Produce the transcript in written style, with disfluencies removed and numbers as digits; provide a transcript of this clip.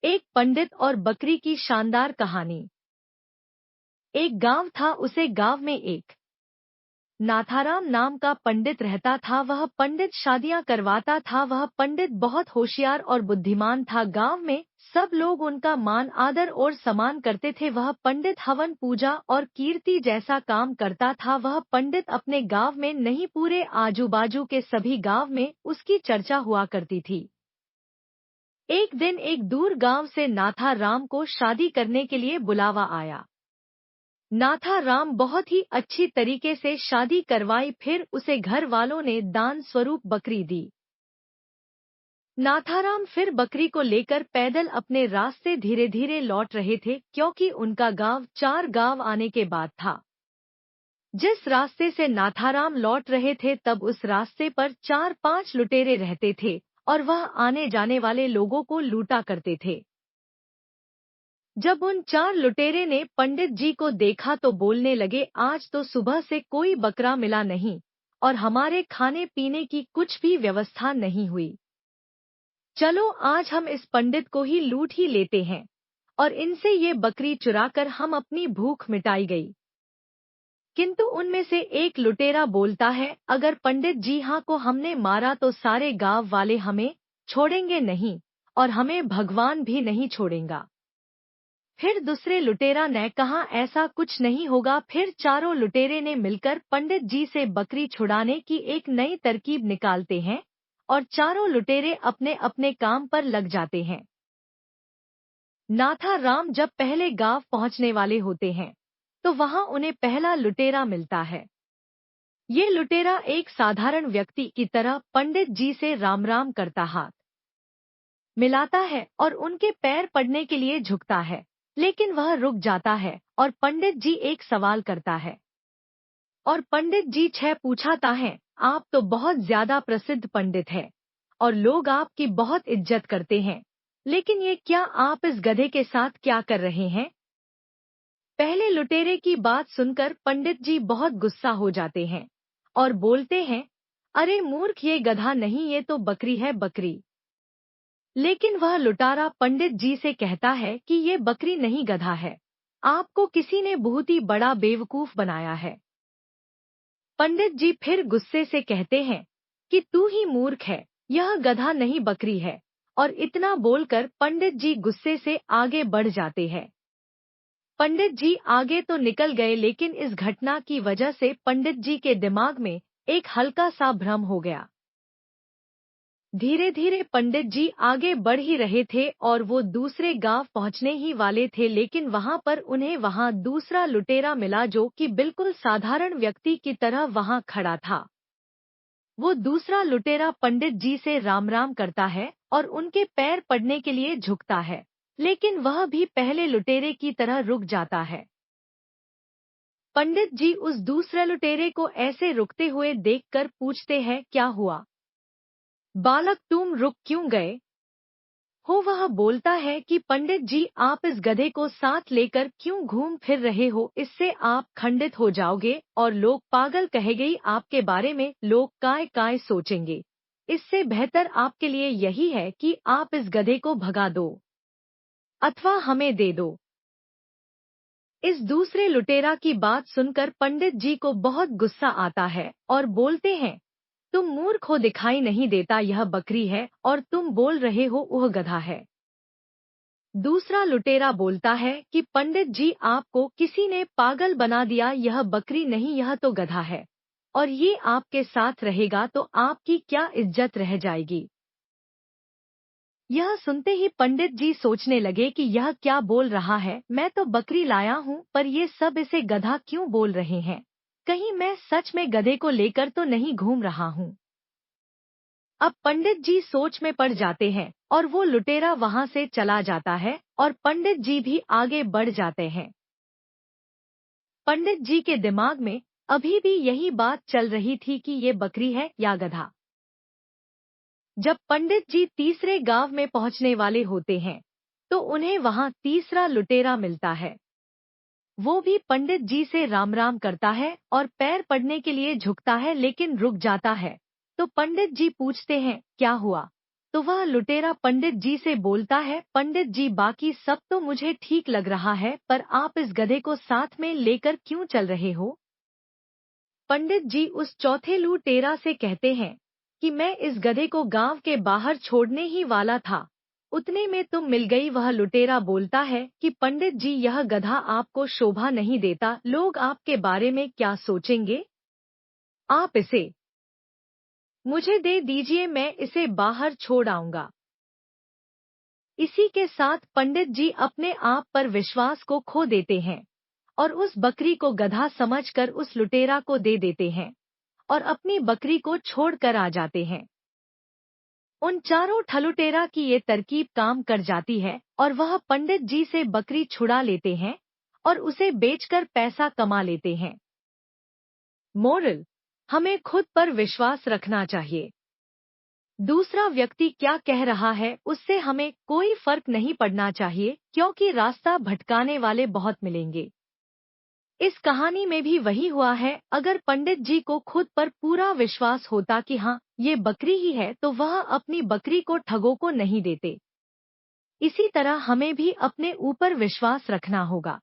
एक पंडित और बकरी की शानदार कहानी। एक गांव था, उसे गांव में एक नाथाराम नाम का पंडित रहता था। वह पंडित शादियां करवाता था। वह पंडित बहुत होशियार और बुद्धिमान था। गांव में सब लोग उनका मान आदर और सम्मान करते थे। वह पंडित हवन पूजा और कीर्ति जैसा काम करता था। वह पंडित अपने गांव में नहीं, पूरे आजू बाजू के सभी गांव में उसकी चर्चा हुआ करती थी। एक दिन एक दूर गांव से नाथाराम को शादी करने के लिए बुलावा आया। नाथाराम बहुत ही अच्छी तरीके से शादी करवाई, फिर उसे घर वालों ने दान स्वरूप बकरी दी। नाथाराम फिर बकरी को लेकर पैदल अपने रास्ते धीरे धीरे लौट रहे थे, क्योंकि उनका गांव 4 गांव आने के बाद था। जिस रास्ते से नाथाराम लौट रहे थे, तब उस रास्ते पर 4-5 लुटेरे रहते थे और वह आने जाने वाले लोगों को लूटा करते थे। जब उन 4 लुटेरे ने पंडित जी को देखा तो बोलने लगे, आज तो सुबह से कोई बकरा मिला नहीं और हमारे खाने पीने की कुछ भी व्यवस्था नहीं हुई। चलो आज हम इस पंडित को ही लूट ही लेते हैं और इनसे ये बकरी चुराकर हम अपनी भूख मिटाई गई। किंतु उनमें से एक लुटेरा बोलता है, अगर पंडित जी हाँ को हमने मारा तो सारे गांव वाले हमें छोड़ेंगे नहीं और हमें भगवान भी नहीं छोड़ेगा। फिर दूसरे लुटेरा ने कहा, ऐसा कुछ नहीं होगा। फिर चारों लुटेरे ने मिलकर पंडित जी से बकरी छुड़ाने की एक नई तरकीब निकालते हैं और चारों लुटेरे अपने अपने काम पर लग जाते हैं। नाथाराम जब पहले गांव पहुंचने वाले होते हैं तो वहां उन्हें पहला लुटेरा मिलता है। ये लुटेरा एक साधारण व्यक्ति की तरह पंडित जी से राम राम करता, हाथ मिलाता है और उनके पैर पड़ने के लिए झुकता है, लेकिन वह रुक जाता है और पंडित जी एक सवाल करता है और पंडित जी पूछाता है, आप तो बहुत ज्यादा प्रसिद्ध पंडित हैं और लोग आपकी बहुत इज्जत करते हैं, लेकिन ये क्या आप इस गधे के साथ क्या कर रहे हैं? पहले लुटेरे की बात सुनकर पंडित जी बहुत गुस्सा हो जाते हैं और बोलते हैं, अरे मूर्ख, ये गधा नहीं, ये तो बकरी है, बकरी। लेकिन वह लुटारा पंडित जी से कहता है कि ये बकरी नहीं, गधा है। आपको किसी ने बहुत ही बड़ा बेवकूफ बनाया है। पंडित जी फिर गुस्से से कहते हैं कि तू ही मूर्ख है, यह गधा नहीं बकरी है। और इतना बोलकर पंडित जी गुस्से से आगे बढ़ जाते हैं। पंडित जी आगे तो निकल गए, लेकिन इस घटना की वजह से पंडित जी के दिमाग में एक हल्का सा भ्रम हो गया। धीरे धीरे पंडित जी आगे बढ़ ही रहे थे और वो दूसरे गांव पहुंचने ही वाले थे, लेकिन वहां पर उन्हें वहां दूसरा लुटेरा मिला जो कि बिल्कुल साधारण व्यक्ति की तरह वहां खड़ा था। वो दूसरा लुटेरा पंडित जी से राम राम करता है और उनके पैर पड़ने के लिए झुकता है, लेकिन वह भी पहले लुटेरे की तरह रुक जाता है। पंडित जी उस दूसरे लुटेरे को ऐसे रुकते हुए देखकर पूछते हैं, क्या हुआ बालक, तुम रुक क्यों गए हो? वह बोलता है कि पंडित जी, आप इस गधे को साथ लेकर क्यों घूम फिर रहे हो? इससे आप खंडित हो जाओगे और लोग पागल कहेंगे आपके बारे में, लोग काय काय सोचेंगे। इससे बेहतर आपके लिए यही है कि आप इस गधे को भगा दो अथवा हमें दे दो। इस दूसरे लुटेरा की बात सुनकर पंडित जी को बहुत गुस्सा आता है और बोलते हैं, तुम मूर्ख हो, दिखाई नहीं देता यह बकरी है और तुम बोल रहे हो वह गधा है। दूसरा लुटेरा बोलता है कि पंडित जी, आपको किसी ने पागल बना दिया, यह बकरी नहीं, यह तो गधा है और ये आपके साथ रहेगा तो आपकी क्या इज्जत रह जाएगी। यह सुनते ही पंडित जी सोचने लगे कि यह क्या बोल रहा है, मैं तो बकरी लाया हूँ पर ये सब इसे गधा क्यों बोल रहे हैं, कहीं मैं सच में गधे को लेकर तो नहीं घूम रहा हूँ। अब पंडित जी सोच में पड़ जाते हैं और वो लुटेरा वहां से चला जाता है और पंडित जी भी आगे बढ़ जाते हैं। पंडित जी के दिमाग में अभी भी यही बात चल रही थी कि ये बकरी है या गधा। जब पंडित जी तीसरे गांव में पहुंचने वाले होते हैं तो उन्हें वहां तीसरा लुटेरा मिलता है। वो भी पंडित जी से राम राम करता है और पैर पड़ने के लिए झुकता है, लेकिन रुक जाता है। तो पंडित जी पूछते हैं, क्या हुआ तो वह लुटेरा पंडित जी से बोलता है, पंडित जी बाकी सब तो मुझे ठीक लग रहा है, पर आप इस गधे को साथ में लेकर क्यों चल रहे हो? पंडित जी उस चौथे लुटेरा से कहते हैं कि मैं इस गधे को गांव के बाहर छोड़ने ही वाला था, उतने में तुम मिल गई। वह लुटेरा बोलता है कि पंडित जी यह गधा आपको शोभा नहीं देता, लोग आपके बारे में क्या सोचेंगे? आप इसे मुझे दे दीजिए, मैं इसे बाहर छोड़ आऊंगा। इसी के साथ पंडित जी अपने आप पर विश्वास को खो देते हैं और उस बकरी को गधा समझकर उस लुटेरा को दे देते हैं और अपनी बकरी को छोड़कर आ जाते हैं। उन चारों ठलुटेरा की ये तरकीब काम कर जाती है और वह पंडित जी से बकरी छुड़ा लेते हैं और उसे बेचकर पैसा कमा लेते हैं। मोरल: हमें खुद पर विश्वास रखना चाहिए। दूसरा व्यक्ति क्या कह रहा है उससे हमें कोई फर्क नहीं पड़ना चाहिए, क्योंकि रास्ता भटकाने वाले बहुत मिलेंगे। इस कहानी में भी वही हुआ है। अगर पंडित जी को खुद पर पूरा विश्वास होता कि हाँ ये बकरी ही है, तो वह अपनी बकरी को ठगों को नहीं देते। इसी तरह हमें भी अपने ऊपर विश्वास रखना होगा।